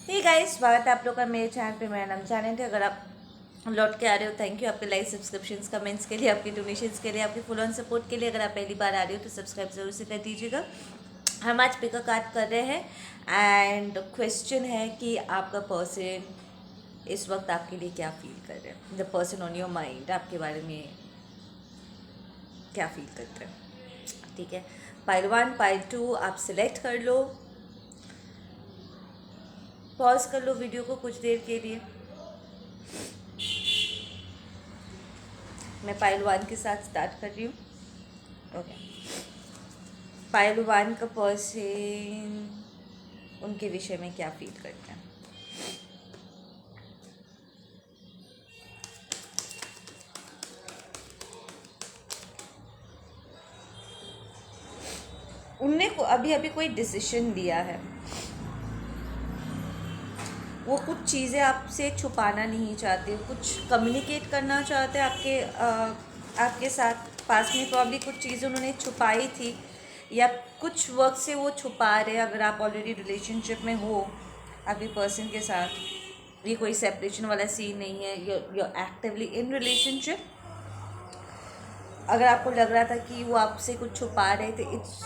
Hey guys, स्वागत है आप लोग का मेरे चैनल पे। मेरा नाम जानंत है। अगर आप लौट के आ रहे हो, थैंक यू आपके लाइक, सब्सक्रिप्शंस, कमेंट्स के लिए, आपकी डोनेशंस के लिए, आपके फुल ऑन सपोर्ट के लिए। अगर आप पहली बार आ रहे हो तो सब्सक्राइब जरूर से कर दीजिएगा। हम आज पिक अ कार्ड कर रहे हैं एंड क्वेश्चन है कि आपका पर्सन इस वक्त आपके लिए क्या फील कर रहे हैं। The person on your mind आपके बारे में क्या फील करते हैं। ठीक है, पाइल 1 पाइल 2 आप सिलेक्ट कर लो, पॉज कर लो वीडियो को कुछ देर के लिए। मैं पाइल 1 के साथ स्टार्ट कर रही हूँ। ओके, पाइल 1 का पर्सन उनके विषय में क्या फील करते हैं। उनने अभी अभी कोई डिसीजन लिया है। वो कुछ चीज़ें आपसे छुपाना नहीं चाहते, कुछ कम्युनिकेट करना चाहते हैं आपके साथ। पास में प्रॉब्ली कुछ चीज़ें उन्होंने छुपाई थी या कुछ वक्त से वो छुपा रहे। अगर आप ऑलरेडी रिलेशनशिप में हो आपके पर्सन के साथ, ये कोई सेपरेशन वाला सीन नहीं है, यू एक्टिवली इन रिलेशनशिप। अगर आपको लग रहा था कि वो आपसे कुछ छुपा रहे थे, इट्स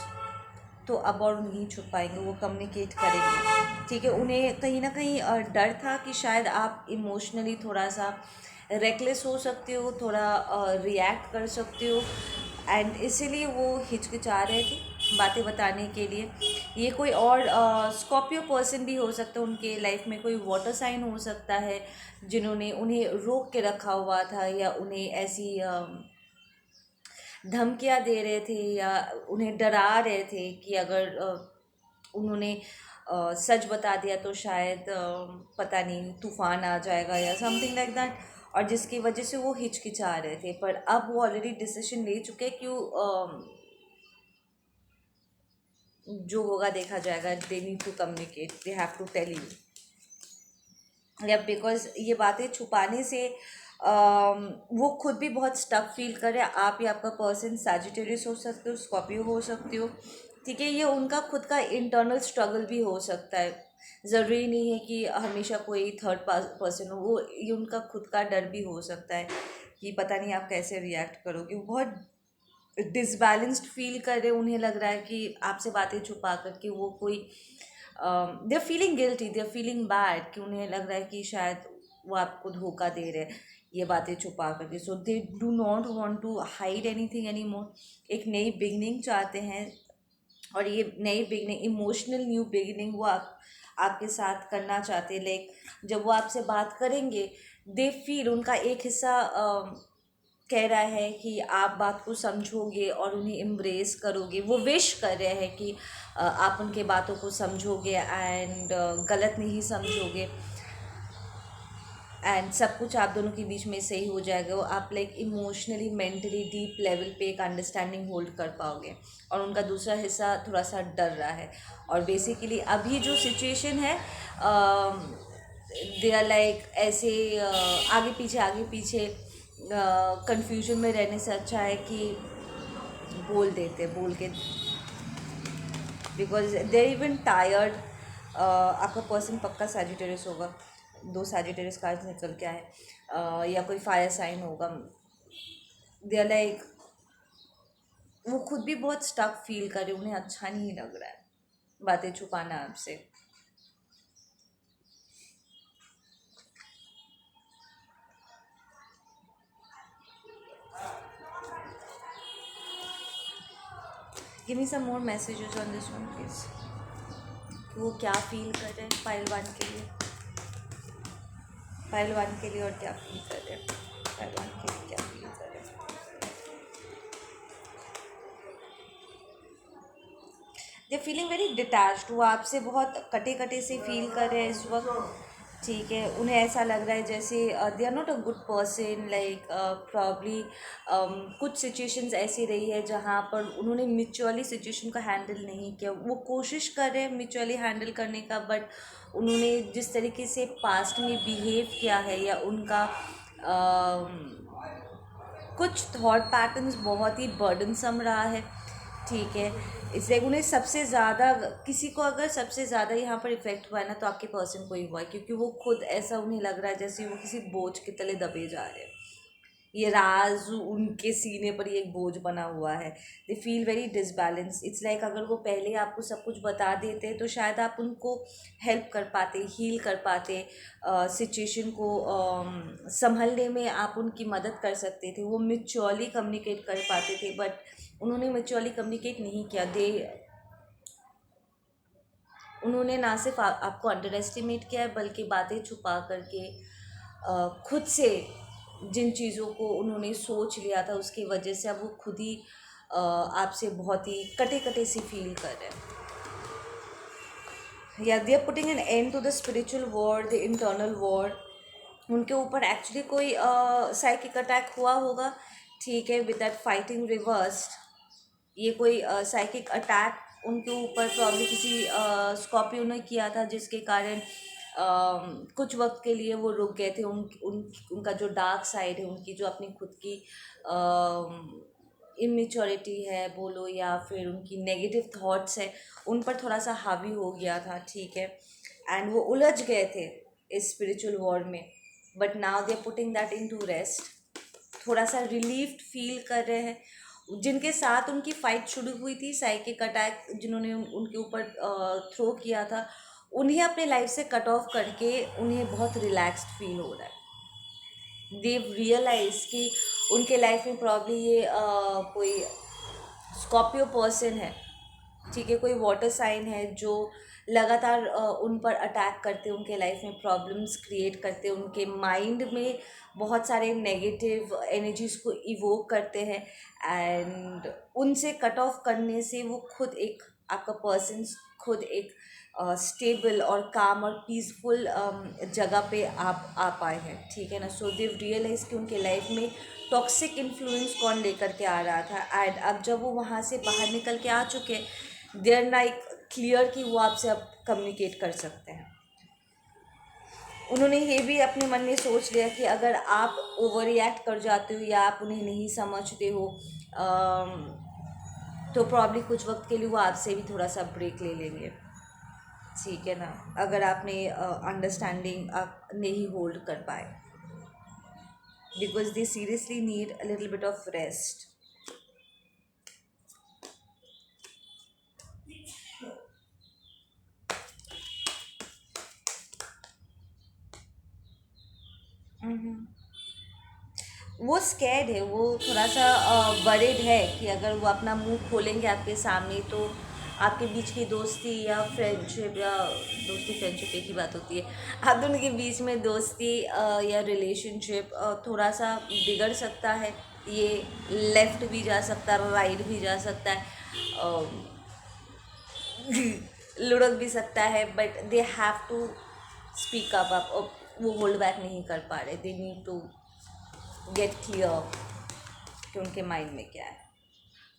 तो अब और नहीं छुपाएंगे, वो कम्युनिकेट करेंगे। ठीक है, उन्हें कहीं ना कहीं डर था कि शायद आप इमोशनली थोड़ा सा रेकलेस हो सकते हो, थोड़ा रिएक्ट कर सकते हो, एंड इसीलिए वो हिचकिचा रहे थे बातें बताने के लिए। ये कोई और स्कॉर्पियो पर्सन भी हो सकता है, उनके लाइफ में कोई वाटर साइन हो सकता है जिन्होंने उन्हें रोक के रखा हुआ था, या उन्हें ऐसी धमकियाँ दे रहे थे या उन्हें डरा रहे थे कि अगर उन्होंने सच बता दिया तो शायद पता नहीं तूफान आ जाएगा या समथिंग लाइक दैट, और जिसकी वजह से वो हिचकिचा रहे थे। पर अब वो ऑलरेडी डिसीजन ले चुके हैं कि जो होगा देखा जाएगा। They need to communicate, they have to tell you. या बिकॉज ये बातें छुपाने से वो खुद भी बहुत स्टक फील कर रहे हैं। आप या आपका पर्सन सैजिटेरियस हो सकते हो, स्कॉर्पियो हो सकते हो। ठीक है, ये उनका खुद का इंटरनल स्ट्रगल भी हो सकता है। ज़रूरी नहीं है कि हमेशा कोई थर्ड पर्सन हो, वो ये उनका खुद का डर भी हो सकता है कि पता नहीं आप कैसे रिएक्ट करोगे। वो बहुत डिसबैलेंस्ड फील कर रहे हैं। उन्हें लग रहा है कि आपसे बातें छुपा करके वो कोई they are feeling guilty, they are feeling bad, कि उन्हें लग रहा है कि शायद वो आपको धोखा दे रहे हैं ये बातें छुपा करके। So they do not want to hide anything any more. एक नई बिगनिंग चाहते हैं, और ये नई बिगनिंग, इमोशनल न्यू बिगनिंग वो आपके साथ करना चाहते हैं। लाइक जब वो आपसे बात करेंगे, दे फील, उनका एक हिस्सा कह रहा है कि आप बात को समझोगे और उन्हें एम्ब्रेस करोगे। वो विश कर रहे हैं कि आप उनके बातों को समझोगे एंड गलत नहीं समझोगे, एंड सब कुछ आप दोनों के बीच में सही हो जाएगा। वो आप like emotionally, mentally deep level पे एक अंडरस्टैंडिंग होल्ड कर पाओगे। और उनका दूसरा हिस्सा थोड़ा सा डर रहा है। और बेसिकली अभी जो सिचुएशन है, दे आर लाइक ऐसे आगे पीछे कंफ्यूजन में रहने से अच्छा है कि बोल के, बिकॉज दे इवन टायर्ड। आपका पर्सन पक्का सैजिटेरियस होगा, 2 सैजिटेरियस कार्ड्स निकल के आए, या कोई फायर साइन होगा। दे आर लाइक, वो खुद भी बहुत स्टक फील कर रहे, उन्हें अच्छा नहीं लग रहा है बातें छुपाना आपसे। Give me some more messages on this one please. वो क्या फील कर रहे हैं फाइल 1 के लिए, फाइल 1 के लिए, और क्या फील कर रहे हैं फाइल 1 के लिए, क्या फील कर रहे हैं। दे फीलिंग वेरी डिटैच्ड, वो आपसे बहुत कटे कटे से फील कर रहे हैं इस वक्त। ठीक है, उन्हें ऐसा लग रहा है जैसे they are not a good person. Like probably कुछ सिचुएशंस ऐसी रही है जहाँ पर उन्होंने म्यूचुअली सिचुएशन को हैंडल नहीं किया। वो कोशिश कर रहे हैं म्यूचुअली हैंडल करने का, बट उन्होंने जिस तरीके से पास्ट में बिहेव किया है, या उनका कुछ थॉट पैटर्न्स बहुत ही बर्डनसम रहा है। ठीक है। इसलिए उन्हें सबसे ज़्यादा, किसी को अगर सबसे ज़्यादा यहाँ पर इफ़ेक्ट हुआ है ना, तो आपके पर्सन को ही हुआ है, क्योंकि वो खुद ऐसा उन्हें लग रहा है जैसे वो किसी बोझ के तले दबे जा रहे हैं। ये राज उनके सीने पर ही एक बोझ बना हुआ है। They feel very disbalance. It's like अगर वो पहले ही आपको सब कुछ बता देते तो शायद आप उनको हेल्प कर पाते, हील कर पाते, सिचुएशन को संभलने में आप उनकी मदद कर सकते थे, वो मेच्योरली कम्युनिकेट कर पाते थे। बट उन्होंने मेच्योरली कम्युनिकेट नहीं किया। उन्होंने ना सिर्फ आपको अंडर एस्टिमेट किया है, बल्कि बातें छुपा करके खुद से जिन चीज़ों को उन्होंने सोच लिया था उसकी वजह से अब वो खुद ही आपसे बहुत ही कटे कटे सी फील कर रहे हैं। या they are putting an end to the spiritual war, the internal war. उनके ऊपर एक्चुअली कोई साइकिक अटैक हुआ होगा, ठीक है, विद दैट फाइटिंग रिवर्स्ड। ये कोई साइकिक अटैक उनके ऊपर प्रॉब्लम किसी स्कॉर्पियो ने किया था, जिसके कारण कुछ वक्त के लिए वो रुक गए थे। उनका जो डार्क साइड है, उनकी जो अपनी खुद की इमेच्योरिटी है बोलो, या फिर उनकी नेगेटिव थॉट्स है, उन पर थोड़ा सा हावी हो गया था, ठीक है। एंड वो उलझ गए थे इस स्पिरिचुअल वॉर में। But now they are putting that into rest. थोड़ा सा रिलीफ्ड फील कर रहे हैं। जिनके साथ उनकी फाइट शुरू हुई थी, साइकिक अटैक जिन्होंने उनके ऊपर थ्रो किया था, उन्हें अपने लाइफ से कट ऑफ करके उन्हें बहुत रिलैक्स्ड फील हो रहा है। देव रियलाइज कि उनके लाइफ में प्रॉब्ली ये कोई स्कॉर्पियो पर्सन है, ठीक है, कोई वाटर साइन है जो लगातार उन पर अटैक करते, उनके लाइफ में प्रॉब्लम्स क्रिएट करते, उनके माइंड में बहुत सारे नेगेटिव एनर्जीज को इवोक करते हैं। एंड उनसे कट ऑफ करने से वो खुद एक, आपका पर्सन खुद एक स्टेबल और काम और पीसफुल जगह पे आप आ पाए हैं, ठीक है ना। सो दे रियलाइज कि उनके लाइफ में टॉक्सिक इन्फ्लुएंस कौन लेकर के आ रहा था। एंड अब जब वो वहाँ से बाहर निकल के आ चुके, दे आर लाइक क्लियर कि वो आपसे अब कम्युनिकेट कर सकते हैं। उन्होंने ये भी अपने मन में सोच लिया कि अगर आप ओवर रिएक्ट कर जाते हो या आप उन्हें नहीं समझते हो, तो प्रॉब्ली कुछ वक्त के लिए वो आपसे भी थोड़ा सा ब्रेक ले लेंगे, ठीक है ना, अगर आपने अंडरस्टैंडिंग आप नहीं होल्ड कर पाए, because they seriously need a little bit of rest. वो स्कैर्ड है, वो थोड़ा सा वरीड है कि अगर वो अपना मुंह खोलेंगे आपके सामने तो आपके बीच की दोस्ती या फ्रेंडशिप, या दोस्ती फ्रेंडशिप एक ही बात होती है, आप दोनों के बीच में दोस्ती या रिलेशनशिप थोड़ा सा बिगड़ सकता है। ये लेफ़्ट भी जा सकता है, राइट भी जा सकता है, लुढ़क भी सकता है। But they have to speak up. वो होल्ड बैक नहीं कर पा रहे, they need to get clear कि उनके माइंड में क्या है,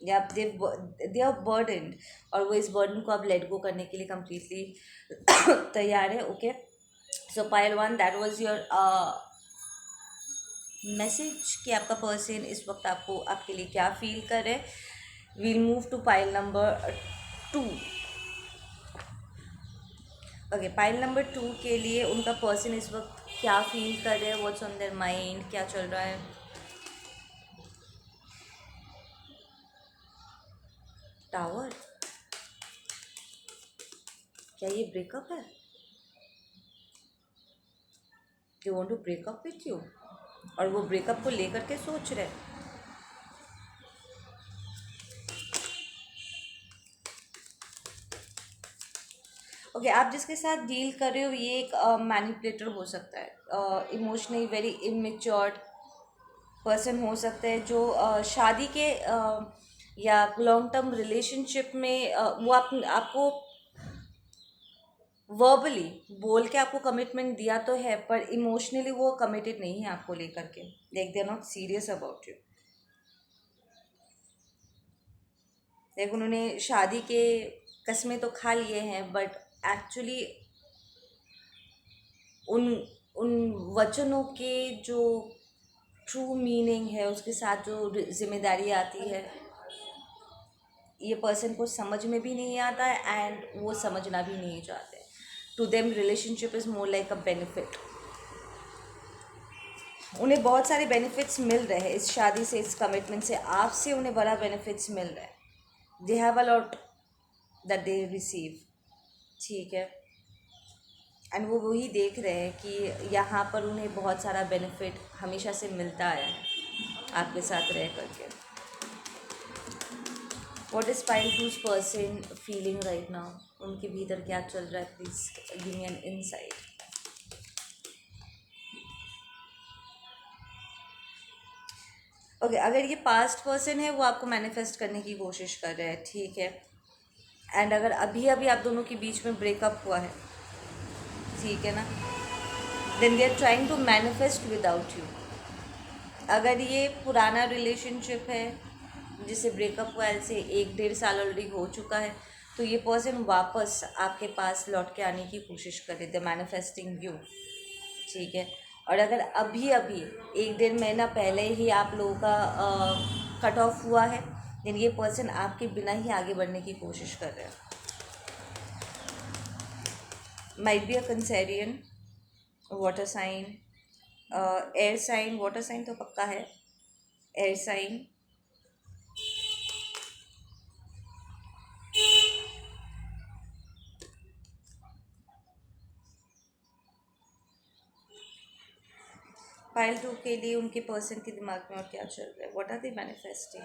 या दे आर बर्डन्ड, और वो इस बर्डन को अब लेट गो करने के लिए कम्प्लीटली तैयार है। Okay, so pile 1, that was your message कि आपका पर्सन इस वक्त आपको, आपके लिए क्या फील कर रहे हैं। We'll move to pile number 2। Okay, pile number 2 के लिए उनका पर्सन इस वक्त क्या फील कर रहे हैं, व्हाट्स ऑन देयर माइंड, क्या चल रहा है। टावर, क्या ये ब्रेकअप है? They want to break up with you, और वो ब्रेकअप को लेकर के सोच रहे हैं। ओके, आप जिसके साथ डील कर रहे हो ये एक मैनिपुलेटर हो सकता है, इमोशनली वेरी इमेच्योर्ड पर्सन हो सकता है, जो शादी के या लॉन्ग टर्म रिलेशनशिप में वो आपको वर्बली बोल के आपको कमिटमेंट दिया तो है, पर इमोशनली वो कमिटेड नहीं है आपको लेकर के, like they are not serious about you. Like उन्होंने शादी के कस्में तो खा लिए हैं, बट एक्चुअली उन उन वचनों के जो ट्रू मीनिंग है, उसके साथ जो जिम्मेदारी आती है, ये पर्सन को समझ में भी नहीं आता है एंड वो समझना भी नहीं चाहते. To them relationship is more like a benefit. उन्हें बहुत सारे बेनिफिट्स मिल रहे हैं इस शादी से, इस कमिटमेंट से. आपसे उन्हें बड़ा बेनिफिट्स मिल रहे हैं. They have a lot that they receive. ठीक है. एंड वो वही देख रहे हैं कि यहाँ पर उन्हें बहुत सारा बेनिफिट हमेशा से मिलता है आपके साथ रह करके. What is pile twos person feeling right now? उनके भीतर क्या चल रहा है? Please give me an insight. Okay, अगर ये पास्ट पर्सन है वो आपको मैनिफेस्ट करने की कोशिश कर रहे हैं. ठीक है. एंड अगर अभी अभी आप दोनों के बीच में ब्रेकअप हुआ है, ठीक है ना, then they are trying to manifest without you. अगर ये पुराना रिलेशनशिप है जिससे ब्रेकअप हुआ है, से 1-1.5 साल ऑलरेडी हो चुका है, तो ये पर्सन वापस आपके पास लौट के आने की कोशिश करे. The manifesting you. ठीक है. और अगर अभी अभी 1-1.5 महीना पहले ही आप लोगों का कट ऑफ हुआ है, देन ये पर्सन आपके बिना ही आगे बढ़ने की कोशिश कर रहे हैं. Might be a Cancerian, water sign, air sign. Water sign तो पक्का है. एयर साइन, पाइल 2 के लिए उनके पर्सन के दिमाग में और क्या चल रहा है? What are they manifesting?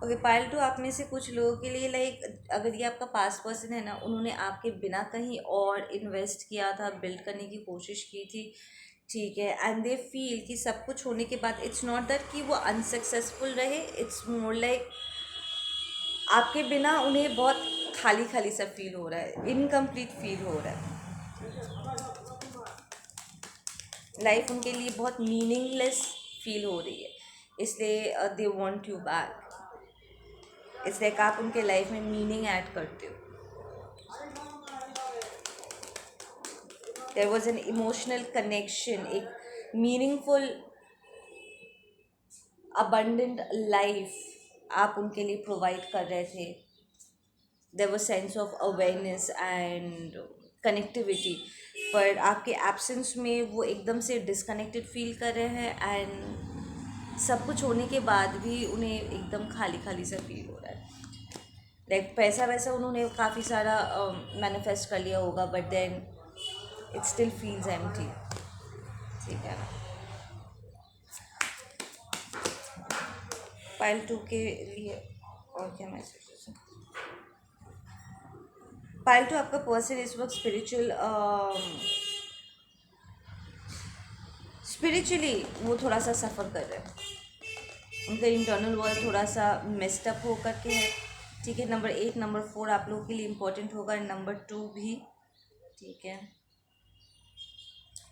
Okay, pile 2 आप में से कुछ लोगों के लिए लाइक, अगर ये आपका पास्ट पर्सन है ना, उन्होंने आपके बिना कहीं और इन्वेस्ट किया था, बिल्ड करने की कोशिश की थी. ठीक है. एंड दे फील कि सब कुछ होने के बाद इट्स नॉट दैट कि वो अनसक्सेसफुल रहे, इट्स मोर लाइक आपके बिना उन्हें बहुत खाली खाली सा फील हो रहा है, इनकम्प्लीट फील हो रहा है. लाइफ उनके लिए बहुत मीनिंगलेस फील हो रही है, इसलिए they want you back. It's like आप उनके लाइफ में मीनिंग ऐड करते हो. There was an emotional connection, एक मीनिंगफुल अबंडेंट लाइफ आप उनके लिए प्रोवाइड कर रहे थे. There was sense of awareness and connectivity. पर आपके एब्सेंस में वो एकदम से डिसकनेक्टेड फील कर रहे हैं एंड सब कुछ होने के बाद भी उन्हें एकदम खाली खाली सा फील हो रहा है. लाइक पैसा वैसा उन्होंने काफ़ी सारा मैनिफेस्ट कर लिया होगा, but then it still feels empty. ठीक है. पाइल 2 के लिए और क्या मैसेजेस हैं? पाइल 2 आपका पर्सन इस वक्त स्पिरिचुअली वो थोड़ा सा सफ़र कर रहे हैं. उनका इंटरनल वर्ल्ड थोड़ा सा मेस्ड अप हो करके है. ठीक है. नंबर 8, नंबर 4 आप लोगों के लिए इम्पोर्टेंट होगा, नंबर 2 भी. ठीक है.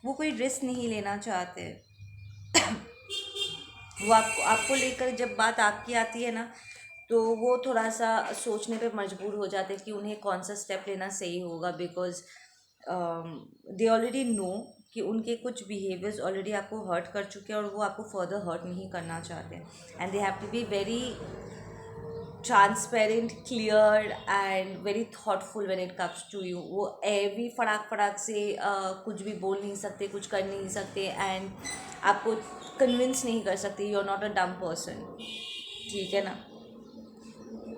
वो कोई रिस्क नहीं लेना चाहते. वो आपको लेकर जब बात आपकी आती है ना, तो वो थोड़ा सा सोचने पे मजबूर हो जाते हैं कि उन्हें कौन सा स्टेप लेना सही होगा. बिकॉज दे ऑलरेडी नो कि उनके कुछ बिहेवियर्स ऑलरेडी आपको हर्ट कर चुके हैं और वो आपको फर्दर हर्ट नहीं करना चाहते. And they have to be very transparent, clear and very thoughtful when it comes to you. वो भी फटाक फटाक से कुछ भी बोल नहीं सकते, कुछ कर नहीं सकते एंड आपको कन्विंस नहीं कर सकते. यू आर नॉट अ डम पर्सन. ठीक है ना.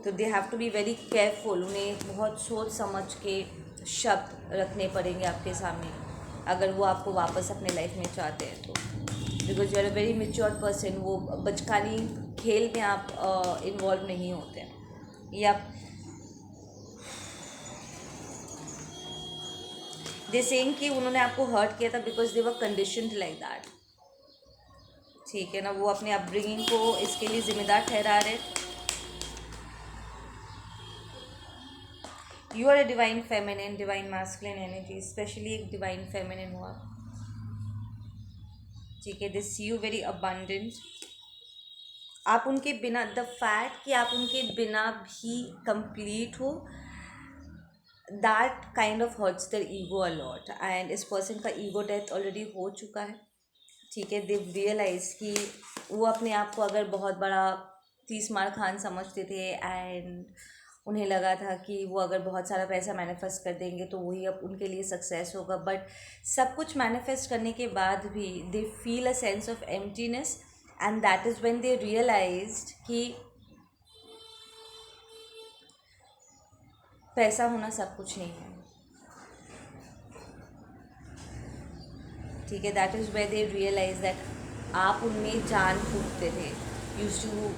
तो they have to be very careful. उन्हें बहुत सोच समझ के शब्द रखने पड़ेंगे आपके सामने अगर वो आपको वापस अपने लाइफ में चाहते हैं तो. Because you are a very mature person. वो बचकानी खेल में आप इन्वॉल्व नहीं होते हैं. या दे सेइंग कि उन्होंने आपको हर्ट किया था because they were conditioned like that. ठीक है ना. वो अपने अपब्रिंगिंग को इसके लिए जिम्मेदार ठहरा रहे. You are a divine feminine, divine masculine energy, specially एक डिवाइन फेमिनिन हुआ. ठीक है. They see you very abundant. आप उनके बिना, द फैक्ट कि आप उनके बिना भी कंप्लीट हो, that kind of hurts their ego a lot, and इस पर्सन का ईगो डेथ ऑलरेडी हो चुका है, ठीक है। दे रियलाइज कि वो अपने आप को अगर बहुत बड़ा तीस मार खान समझते थे, एंड उन्हें लगा था कि वो अगर बहुत सारा पैसा मैनिफेस्ट कर देंगे तो वही अब उनके लिए सक्सेस होगा। बट सब कुछ मैनिफेस्ट करने के बाद भी they feel a sense of emptiness, and that is when they realized कि पैसा होना सब कुछ नहीं है, ठीक है। That is where they realize that आप उनमें जान फूंकते थे, use to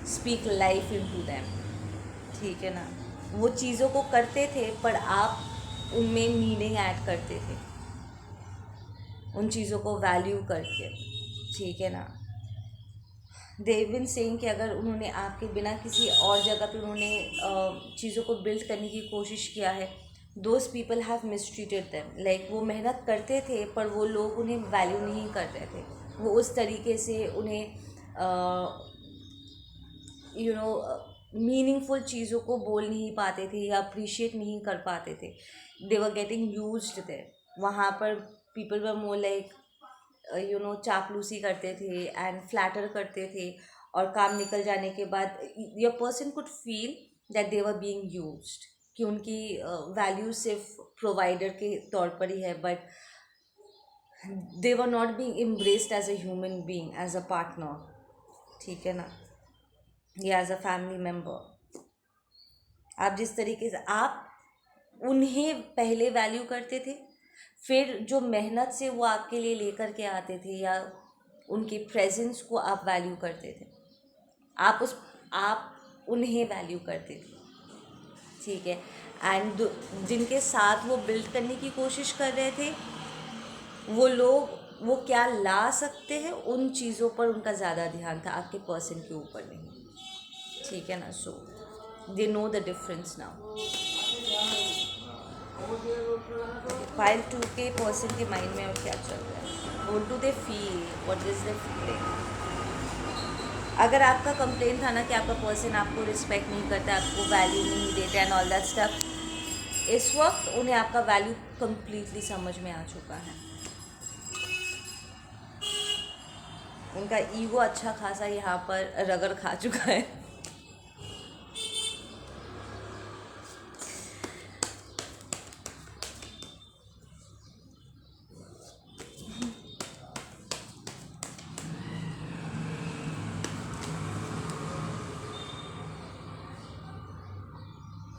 speak life into them, ठीक है ना। वो चीज़ों को करते थे पर आप उनमें मीनिंग ऐड करते थे, उन चीज़ों को वैल्यू करके, ठीक है ना। देव बिन सेइंग कि अगर उन्होंने आपके बिना किसी और जगह पे उन्होंने चीज़ों को बिल्ड करने की कोशिश किया है, those people have mistreated them. Like वो मेहनत करते थे पर वो लोग उन्हें वैल्यू नहीं कर रहे थे, वो उस तरीके से उन्हें मीनिंगफुल चीज़ों को बोल नहीं पाते थे या अप्रिशिएट नहीं कर पाते थे। दे वर गेटिंग यूज्ड देयर, वहाँ पर पीपल वर मोर लाइक चापलूसी करते थे एंड फ्लैटर करते थे, और काम निकल जाने के बाद your person could feel that they were being used, कि उनकी वैल्यू सिर्फ प्रोवाइडर के तौर पर ही है, but they were not being embraced as a human being, as a partner, ठीक है ना, या एज अ फैमिली मेम्बर। आप जिस तरीके से आप उन्हें पहले वैल्यू करते थे, फिर जो मेहनत से वो आपके लिए लेकर के आते थे या उनके प्रेजेंस को आप वैल्यू करते थे, आप उन्हें वैल्यू करते थे, ठीक है। एंड जिनके साथ वो बिल्ड करने की कोशिश कर रहे थे, वो लोग वो क्या ला सकते हैं उन चीज़ों पर उनका ज़्यादा ध्यान था, आपके पर्सन के ऊपर नहीं, ठीक है ना। So they know the difference now. File 2 के पर्सन के माइंड में और क्या चल रहा है, what do they feel, what is the feeling. अगर आपका कंप्लेन था ना कि आपका पर्सन आपको रिस्पेक्ट नहीं करता, आपको वैल्यू नहीं देता एंड ऑल दैट स्टफ, इस वक्त उन्हें आपका वैल्यू कंप्लीटली समझ में आ चुका है। उनका ईगो अच्छा खासा यहाँ पर रगड़ खा चुका है।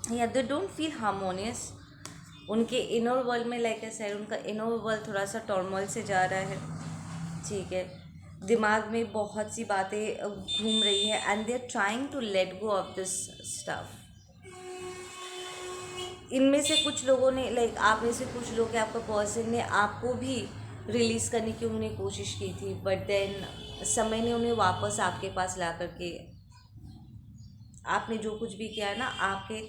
या दे डोंट फील हार्मोनियस, उनके इनर वर्ल्ड में, लाइक आई सेड, उनका इनर वर्ल्ड थोड़ा सा टॉर्मोइल से जा रहा है, ठीक है। दिमाग में बहुत सी बातें घूम रही है, and they are trying to let go of this stuff. इनमें से कुछ लोगों ने, लाइक आप में से कुछ लोग, आपका पर्सन ने आपको भी रिलीज़ करने की उन्होंने कोशिश की थी, बट देन समय ने उन्हें वापस आपके पास ला करके, आपने जो कुछ भी किया है ना, आपके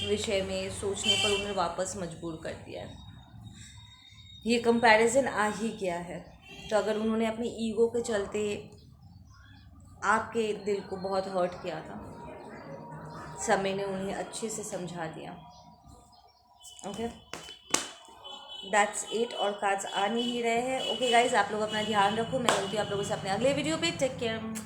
विषय में सोचने पर उन्हें वापस मजबूर कर दिया है। ये कंपैरिजन आ ही गया है। तो अगर उन्होंने अपनी ईगो के चलते आपके दिल को बहुत हर्ट किया था, समय ने उन्हें अच्छे से समझा दिया। Okay, that's it. और कार्ड्स आ नहीं रहे हैं। ओके गाइज, आप लोग अपना ध्यान रखो। मैं मिलती हूँ आप लोगों से अपने अगले वीडियो पे। Take care.